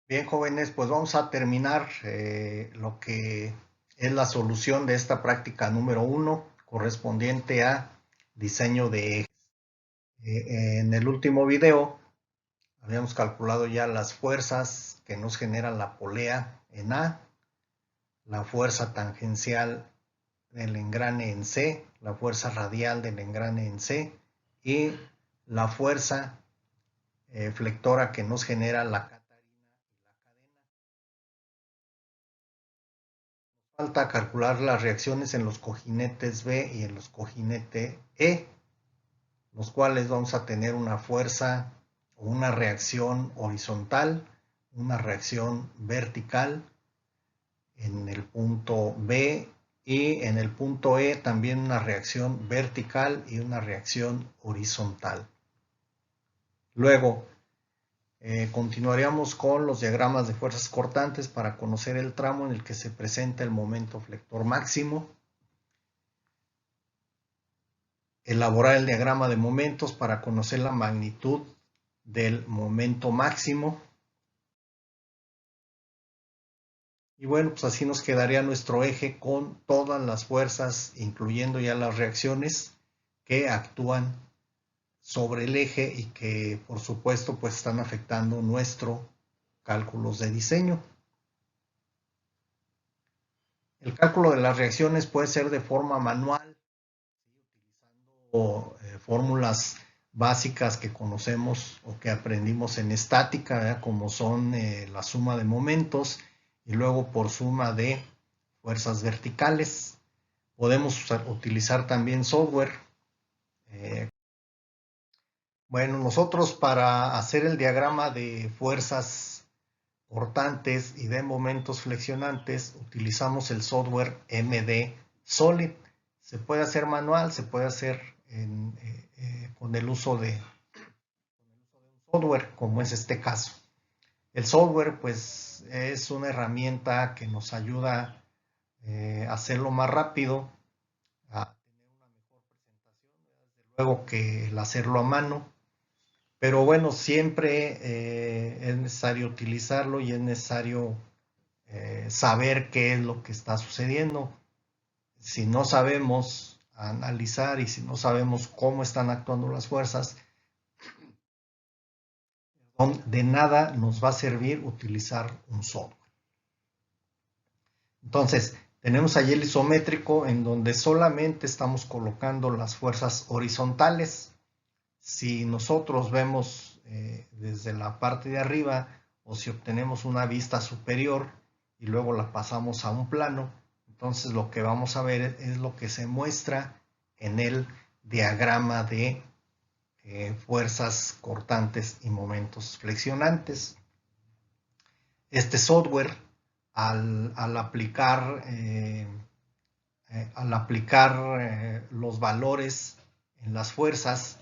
Bien, jóvenes, pues vamos a terminar lo que es la solución de esta práctica número 1, correspondiente a diseño de ejes. En el último video habíamos calculado ya las fuerzas que nos generan la polea en A, la fuerza tangencial del engrane en C, la fuerza radial del engrane en C y la fuerza flectora que nos genera la catarina y la cadena. Falta calcular las reacciones en los cojinetes B y en los cojinetes E, los cuales vamos a tener una fuerza o una reacción horizontal, una reacción vertical en el punto B y en el punto E también una reacción vertical y una reacción horizontal. Luego, continuaríamos con los diagramas de fuerzas cortantes para conocer el tramo en el que se presenta el momento flector máximo. Elaborar el diagrama de momentos para conocer la magnitud del momento máximo. Y bueno, pues así nos quedaría nuestro eje con todas las fuerzas, incluyendo ya las reacciones que actúan sobre el eje y que por supuesto pues están afectando nuestros cálculos de diseño. El cálculo de las reacciones puede ser de forma manual, utilizando fórmulas básicas que conocemos o que aprendimos en estática, ¿verdad? Como son la suma de momentos y luego por suma de fuerzas verticales. Podemos utilizar también software. Bueno, nosotros para hacer el diagrama de fuerzas cortantes y de momentos flexionantes utilizamos el software MD Solid. Se puede hacer manual, se puede hacer con el uso de software, como es este caso. El software, pues, es una herramienta que nos ayuda a hacerlo más rápido, a tener una mejor presentación, desde luego que el hacerlo a mano. Pero bueno, siempre es necesario utilizarlo y es necesario saber qué es lo que está sucediendo. Si no sabemos analizar y si no sabemos cómo están actuando las fuerzas, de nada nos va a servir utilizar un software. Entonces, tenemos ahí el isométrico en donde solamente estamos colocando las fuerzas horizontales. Si nosotros vemos desde la parte de arriba o si obtenemos una vista superior y luego la pasamos a un plano, entonces lo que vamos a ver es lo que se muestra en el diagrama de fuerzas cortantes y momentos flexionantes. Este software, al aplicar los valores en las fuerzas,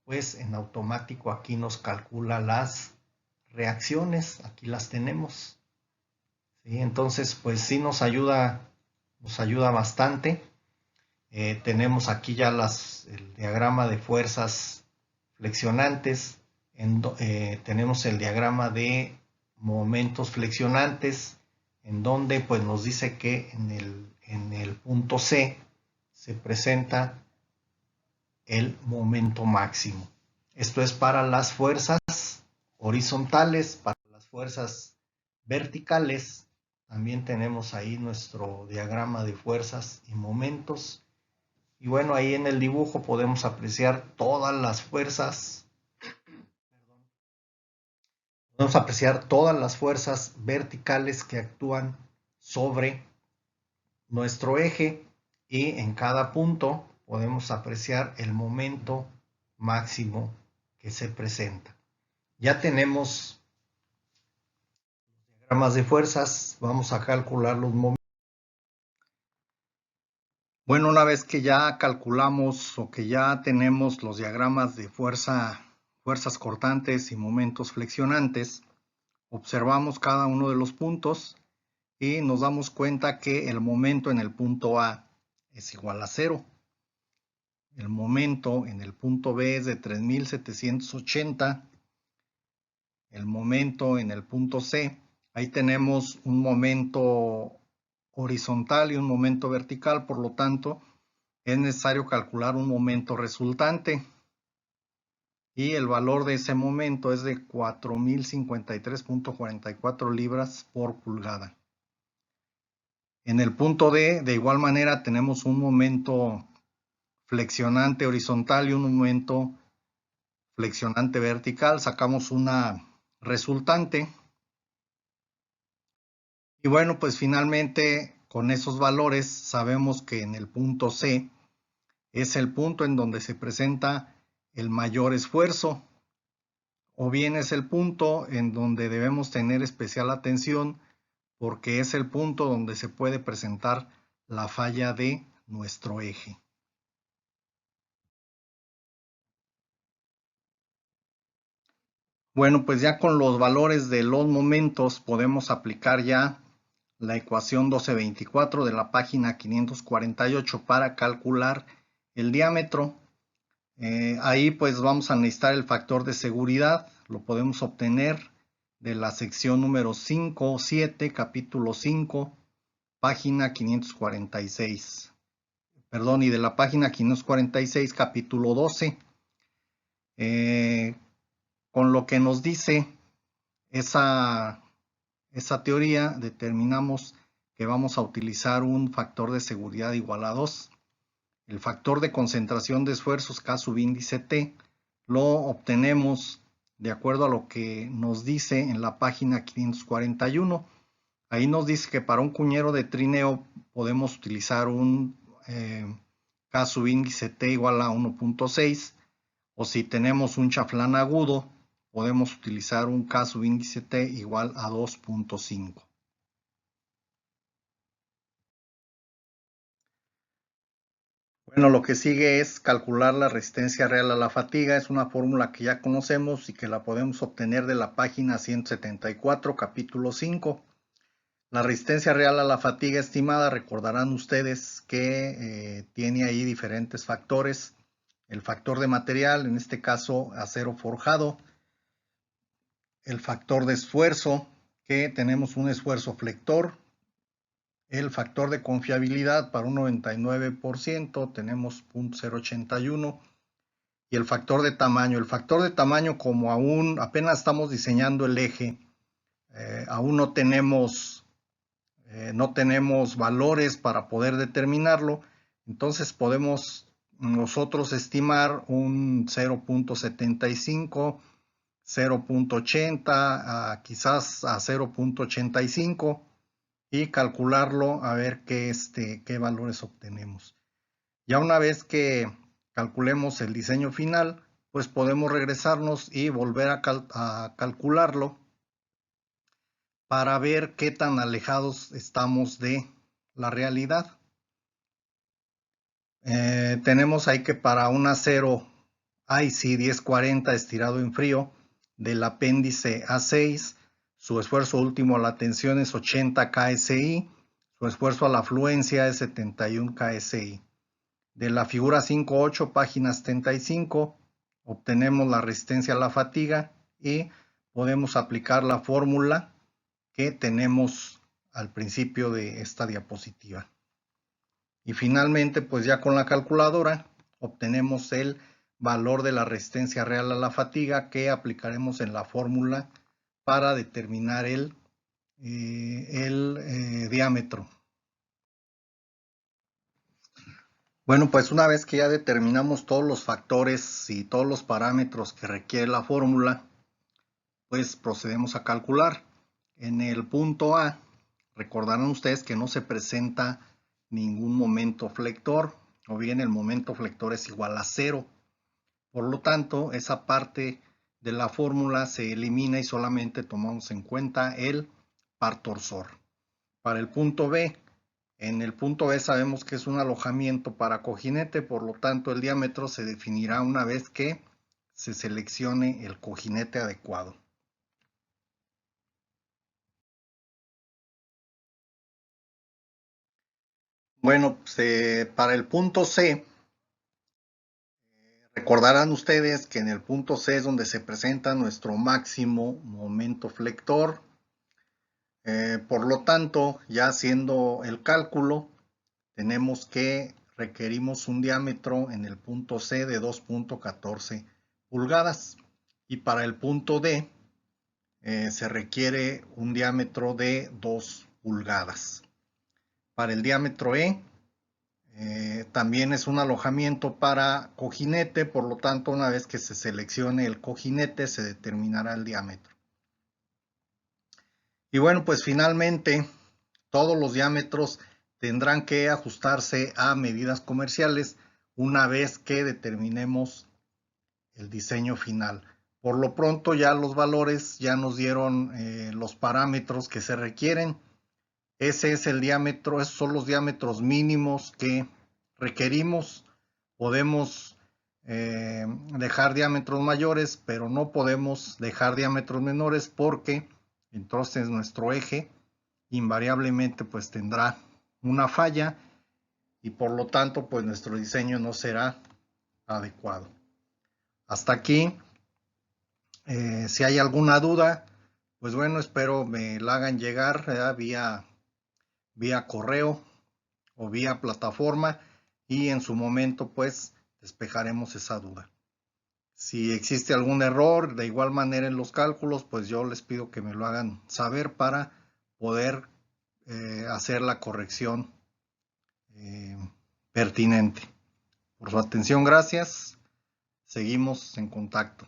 pues en automático aquí nos calcula las reacciones, aquí las tenemos. ¿Sí? Entonces, pues sí nos ayuda bastante. Tenemos aquí ya el diagrama de fuerzas flexionantes, tenemos el diagrama de momentos flexionantes, en donde pues nos dice que en el punto C se presenta el momento máximo. Esto es para las fuerzas horizontales. Para las fuerzas verticales también tenemos ahí nuestro diagrama de fuerzas y momentos. Y bueno, ahí en el dibujo podemos apreciar todas las fuerzas. Podemos apreciar todas las fuerzas verticales que actúan sobre nuestro eje y en cada punto podemos apreciar el momento máximo que se presenta. Ya tenemos diagramas de fuerzas, vamos a calcular los momentos. Bueno, una vez que ya calculamos o que ya tenemos los diagramas de fuerzas cortantes y momentos flexionantes, observamos cada uno de los puntos y nos damos cuenta que el momento en el punto A es igual a 0. El momento en el punto B es de 3780. El momento en el punto C Ahí tenemos un momento horizontal y un momento vertical, por lo tanto, es necesario calcular un momento resultante. Y el valor de ese momento es de 4053.44 libras por pulgada. En el punto D, de igual manera, tenemos un momento flexionante horizontal y un momento flexionante vertical. Sacamos una resultante. Y bueno, pues finalmente con esos valores sabemos que en el punto C es el punto en donde se presenta el mayor esfuerzo, o bien es el punto en donde debemos tener especial atención porque es el punto donde se puede presentar la falla de nuestro eje. Bueno, pues ya con los valores de los momentos podemos aplicar ya la ecuación 1224 de la página 548 para calcular el diámetro. Ahí pues vamos a necesitar el factor de seguridad, lo podemos obtener de la sección número 5, 7, capítulo 5, página 546. Perdón, y de la página 546, capítulo 12. Con lo que nos dice esa teoría, determinamos que vamos a utilizar un factor de seguridad igual a 2. El factor de concentración de esfuerzos K subíndice T lo obtenemos de acuerdo a lo que nos dice en la página 541. Ahí nos dice que para un cuñero de trineo podemos utilizar un K subíndice T igual a 1.6, o si tenemos un chaflán agudo podemos utilizar un K subíndice T igual a 2.5. Bueno, lo que sigue es calcular la resistencia real a la fatiga. Es una fórmula que ya conocemos y que la podemos obtener de la página 174, capítulo 5. La resistencia real a la fatiga estimada, recordarán ustedes que tiene ahí diferentes factores. El factor de material, en este caso acero forjado. El factor de esfuerzo, que tenemos un esfuerzo flector. El factor de confiabilidad para un 99% tenemos 0.081. Y el factor de tamaño. El factor de tamaño, como apenas estamos diseñando el eje, aún no tenemos valores para poder determinarlo, entonces podemos nosotros estimar un 0.75, 0.80, quizás a 0.85 y calcularlo a ver qué valores obtenemos. Ya una vez que calculemos el diseño final, pues podemos regresarnos y volver a calcularlo para ver qué tan alejados estamos de la realidad. Tenemos ahí que para un acero IC 1040 estirado en frío del apéndice A6, su esfuerzo último a la tensión es 80 KSI, su esfuerzo a la fluencia es 71 KSI. De la figura 5.8, página 75, obtenemos la resistencia a la fatiga y podemos aplicar la fórmula que tenemos al principio de esta diapositiva. Y finalmente, pues ya con la calculadora obtenemos el valor de la resistencia real a la fatiga que aplicaremos en la fórmula para determinar el diámetro. Bueno, pues una vez que ya determinamos todos los factores y todos los parámetros que requiere la fórmula, pues procedemos a calcular. En el punto A, recordarán ustedes que no se presenta ningún momento flector, o bien el momento flector es igual a 0. Por lo tanto, esa parte de la fórmula se elimina y solamente tomamos en cuenta el par torsor. Para el punto B, en el punto B sabemos que es un alojamiento para cojinete, por lo tanto el diámetro se definirá una vez que se seleccione el cojinete adecuado. Bueno, pues, para el punto C, recordarán ustedes que en el punto C es donde se presenta nuestro máximo momento flector. Por lo tanto, ya haciendo el cálculo, tenemos que requerimos un diámetro en el punto C de 2.14 pulgadas y para el punto D se requiere un diámetro de 2 pulgadas. Para el diámetro E también es un alojamiento para cojinete, por lo tanto una vez que se seleccione el cojinete se determinará el diámetro. Y bueno, pues finalmente todos los diámetros tendrán que ajustarse a medidas comerciales una vez que determinemos el diseño final. Por lo pronto ya los valores ya nos dieron los parámetros que se requieren. Ese es el diámetro, esos son los diámetros mínimos que requerimos. Podemos dejar diámetros mayores, pero no podemos dejar diámetros menores porque entonces nuestro eje invariablemente pues tendrá una falla y por lo tanto pues nuestro diseño no será adecuado. Hasta aquí, si hay alguna duda, pues bueno, espero me la hagan llegar vía correo o vía plataforma y en su momento pues despejaremos esa duda. Si existe algún error de igual manera en los cálculos, pues yo les pido que me lo hagan saber para poder hacer la corrección pertinente. Por su atención, gracias. Seguimos en contacto.